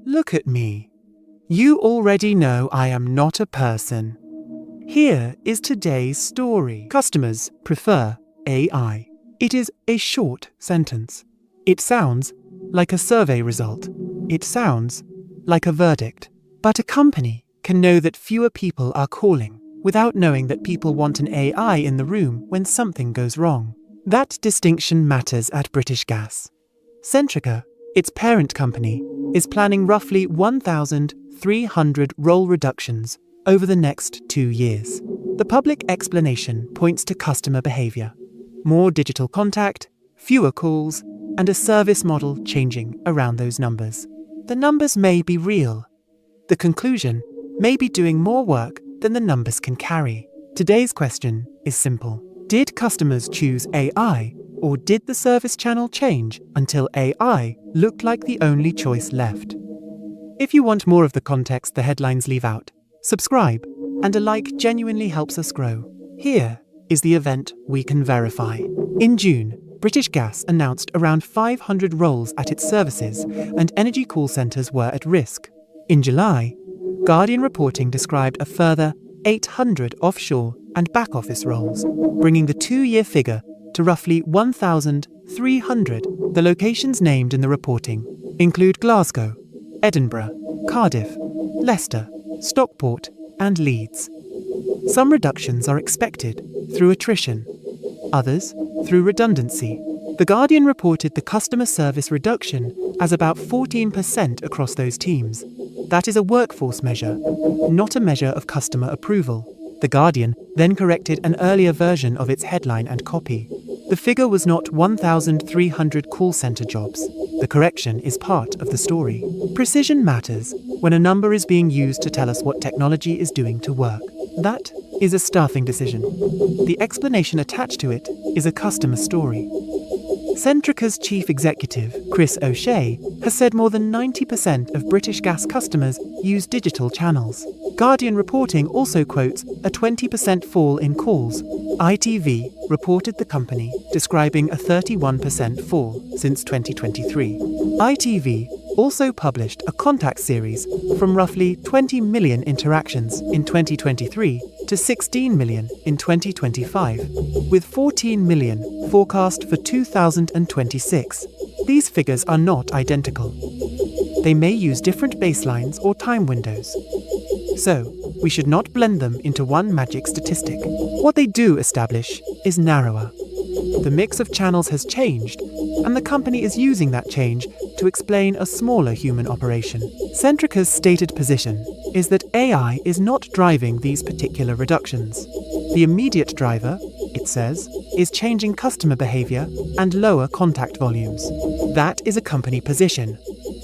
Look at me. You already know I am not a person. Here is today's story. Customers prefer AI. It is a short sentence. It sounds like a survey result. It sounds like a verdict. But a company can know that fewer people are calling without knowing that people want an AI in the room when something goes wrong. That distinction matters at British Gas. Centrica, its parent company, is planning roughly 1,300 role reductions over the next 2 years. The public explanation points to customer behaviour. More digital contact, fewer calls, and a service model changing around those numbers. The numbers may be real. The conclusion may be doing more work than the numbers can carry. Today's question is simple. Did customers choose AI, or did the service channel change until AI looked like the only choice left? If you want more of the context the headlines leave out, subscribe, and a like genuinely helps us grow. Here is the event we can verify. In June, British Gas announced around 500 roles at its services and energy call centres were at risk. In July, Guardian reporting described a further 800 offshore and back-office roles, bringing the 2-year figure to roughly 1,300. The locations named in the reporting include Glasgow, Edinburgh, Cardiff, Leicester, Stockport, and Leeds. Some reductions are expected through attrition, others through redundancy. The Guardian reported the customer service reduction as about 14% across those teams. That is a workforce measure, not a measure of customer approval. The Guardian then corrected an earlier version of its headline and copy. The figure was not 1,300 call centre jobs. The correction is part of the story. Precision matters when a number is being used to tell us what technology is doing to work. That is a staffing decision. The explanation attached to it is a customer story. Centrica's chief executive, Chris O'Shea, has said more than 90% of British Gas customers use digital channels. Guardian reporting also quotes a 20% fall in calls. ITV reported the company describing a 31% fall since 2023. ITV also published a contact series from roughly 20 million interactions in 2023 to 16 million in 2025, with 14 million forecast for 2026. These figures are not identical. They may use different baselines or time windows. So, we should not blend them into one magic statistic. What they do establish is narrower. The mix of channels has changed, and the company is using that change to explain a smaller human operation. Centrica's stated position is that AI is not driving these particular reductions. The immediate driver, it says, is changing customer behaviour and lower contact volumes. That is a company position,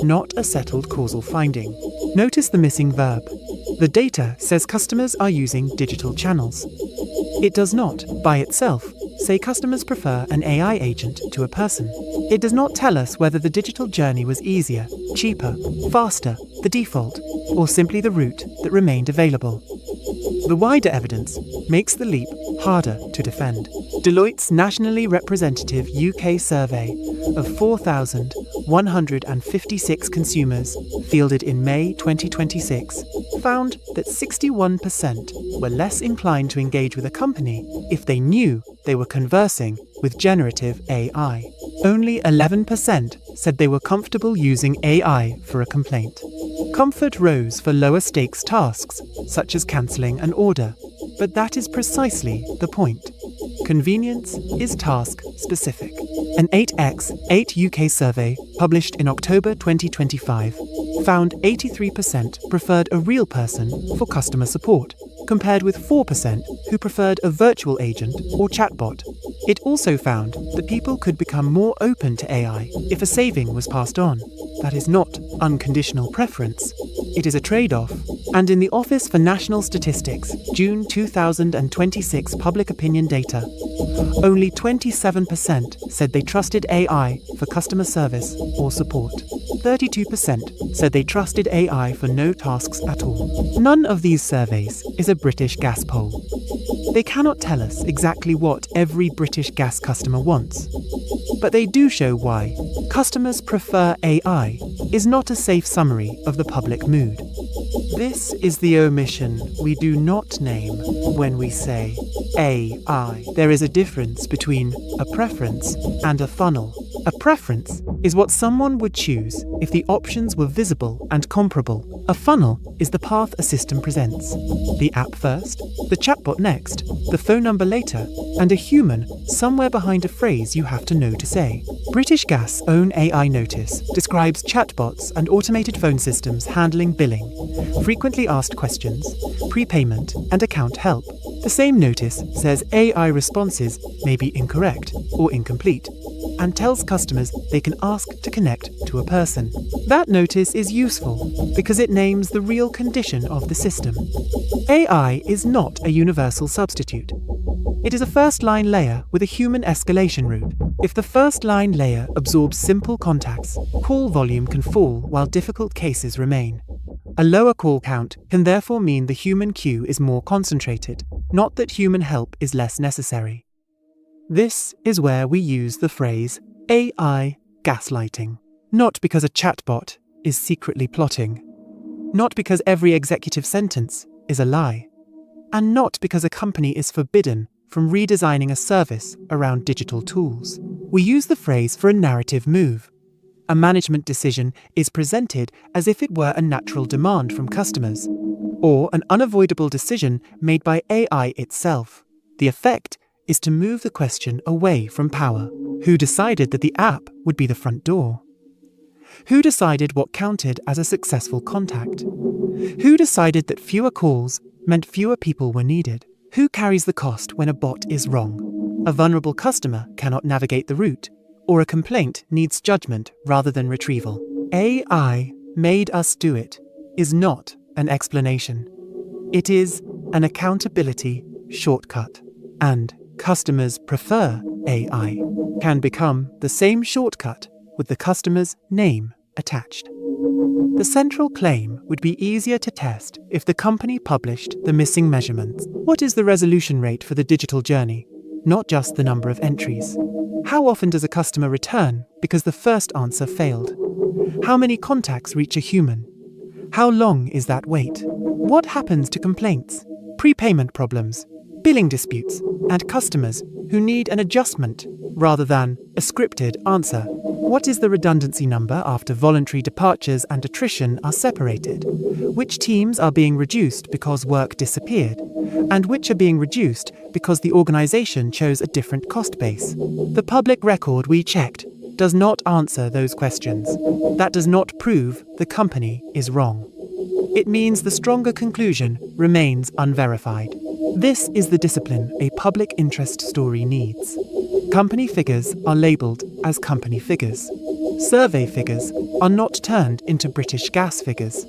not a settled causal finding. Notice the missing verb. The data says customers are using digital channels. It does not, by itself, say customers prefer an AI agent to a person. It does not tell us whether the digital journey was easier, cheaper, faster, the default, or simply the route that remained available. The wider evidence makes the leap harder to defend. Deloitte's nationally representative UK survey of 4,156 consumers fielded in May 2026 found that 61% were less inclined to engage with a company if they knew they were conversing with generative AI. Only 11% said they were comfortable using AI for a complaint. Comfort rose for lower stakes tasks, such as cancelling an order, but that is precisely the point. Convenience is task specific. An 8x8 UK survey published in October 2025 found 83% preferred a real person for customer support, compared with 4% who preferred a virtual agent or chatbot. It also found that people could become more open to AI if a saving was passed on. That is not unconditional preference. It is a trade-off. And in the Office for National Statistics, June 2026 public opinion data, only 27% said they trusted AI for customer service or support. 32% said they trusted AI for no tasks at all. None of these surveys is a British Gas poll. They cannot tell us exactly what every British Gas customer wants. but they do show why customers prefer AI is not a safe summary of the public mood. This is the omission we do not name when we say AI. There is a difference between a preference and a funnel. A preference is what someone would choose if the options were visible and comparable. A funnel is the path a system presents. The app first, the chatbot next, the phone number later, and a human somewhere behind a phrase you have to know to say. British Gas' own AI notice describes chatbots and automated phone systems handling billing, frequently asked questions, prepayment, and account help. The same notice says AI responses may be incorrect or incomplete, and tells customers they can ask to connect to a person. That notice is useful because it names the real condition of the system. AI is not a universal substitute. It is a first-line layer with a human escalation route. If the first-line layer absorbs simple contacts, call volume can fall while difficult cases remain. A lower call count can therefore mean the human queue is more concentrated, not that human help is less necessary. This is where we use the phrase AI gaslighting. Not because a chatbot is secretly plotting, not because every executive sentence is a lie, and not because a company is forbidden from redesigning a service around digital tools. We use the phrase for a narrative move. A management decision is presented as if it were a natural demand from customers, or an unavoidable decision made by AI itself. The effect is to move the question away from power. Who decided that the app would be the front door? Who decided what counted as a successful contact? Who decided that fewer calls meant fewer people were needed? Who carries the cost when a bot is wrong? A vulnerable customer cannot navigate the route, or a complaint needs judgment rather than retrieval. AI made us do it is not an explanation. It is an accountability shortcut. And customers prefer AI can become the same shortcut with the customer's name attached. The central claim would be easier to test if the company published the missing measurements. What is the resolution rate for the digital journey? Not just the number of entries. How often does a customer return because the first answer failed? How many contacts reach a human? How long is that wait? What happens to complaints, prepayment problems, billing disputes, and customers who need an adjustment rather than a scripted answer? What is the redundancy number after voluntary departures and attrition are separated? Which teams are being reduced because work disappeared? And which are being reduced because the organization chose a different cost base? The public record we checked does not answer those questions. That does not prove the company is wrong. It means the stronger conclusion remains unverified. This is the discipline a public interest story needs. Company figures are labelled as company figures. Survey figures are not turned into British Gas figures.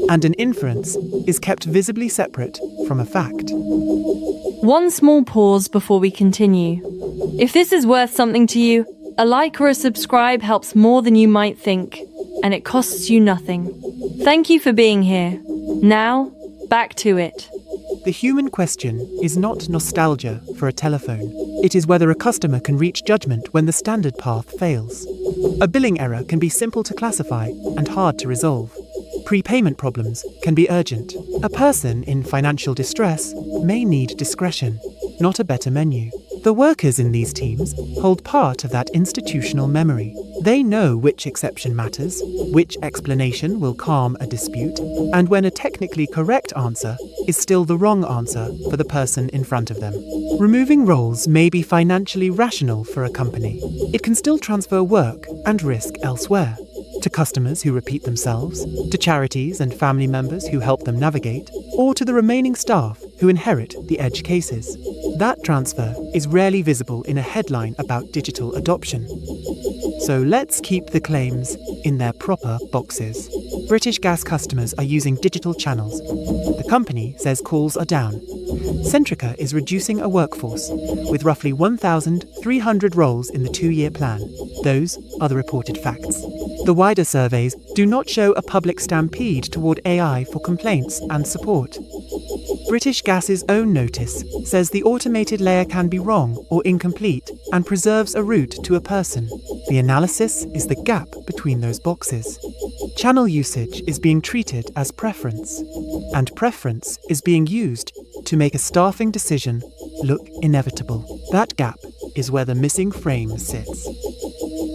And an inference is kept visibly separate from a fact. One small pause before we continue. If this is worth something to you, a like or a subscribe helps more than you might think, and it costs you nothing. Thank you for being here. Now, back to it. The human question is not nostalgia for a telephone. It is whether a customer can reach judgment when the standard path fails. A billing error can be simple to classify and hard to resolve. Prepayment problems can be urgent. A person in financial distress may need discretion, not a better menu. The workers in these teams hold part of that institutional memory. They know which exception matters, which explanation will calm a dispute, and when a technically correct answer is still the wrong answer for the person in front of them. Removing roles may be financially rational for a company. It can still transfer work and risk elsewhere. To customers who repeat themselves, to charities and family members who help them navigate, or to the remaining staff who inherit the edge cases. That transfer is rarely visible in a headline about digital adoption. So let's keep the claims in their proper boxes. British Gas customers are using digital channels. The company says calls are down. Centrica is reducing a workforce, with roughly 1,300 roles in the 2-year plan. Those are the reported facts. The wider surveys do not show a public stampede toward AI for complaints and support. British Gas's own notice says the automated layer can be wrong or incomplete and preserves a route to a person. The analysis is the gap between those boxes. Channel usage is being treated as preference, and preference is being used to make a staffing decision look inevitable. That gap is where the missing frame sits.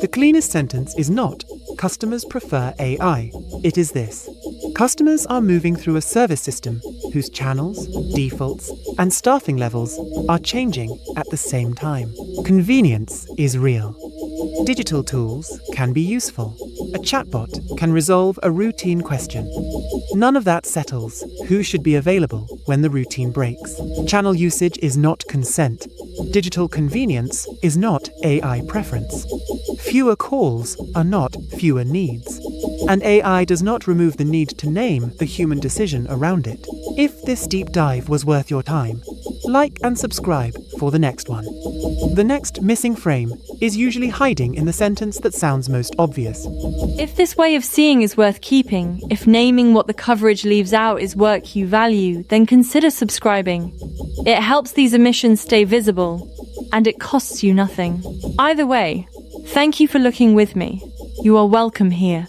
The cleanest sentence is not, "Customers prefer AI." It is this: customers are moving through a service system whose channels, defaults, and staffing levels are changing at the same time. Convenience is real. Digital tools can be useful. A chatbot can resolve a routine question. None of that settles who should be available when the routine breaks. Channel usage is not consent. Digital convenience is not AI preference. Fewer calls are not fewer needs. And AI does not remove the need to name the human decision around it. If this deep dive was worth your time, like and subscribe for the next one. The next missing frame is usually hiding in the sentence that sounds most obvious. If this way of seeing is worth keeping, if naming what the coverage leaves out is work you value, then consider subscribing. It helps these omissions stay visible, and it costs you nothing. Either way, thank you for looking with me. You are welcome here.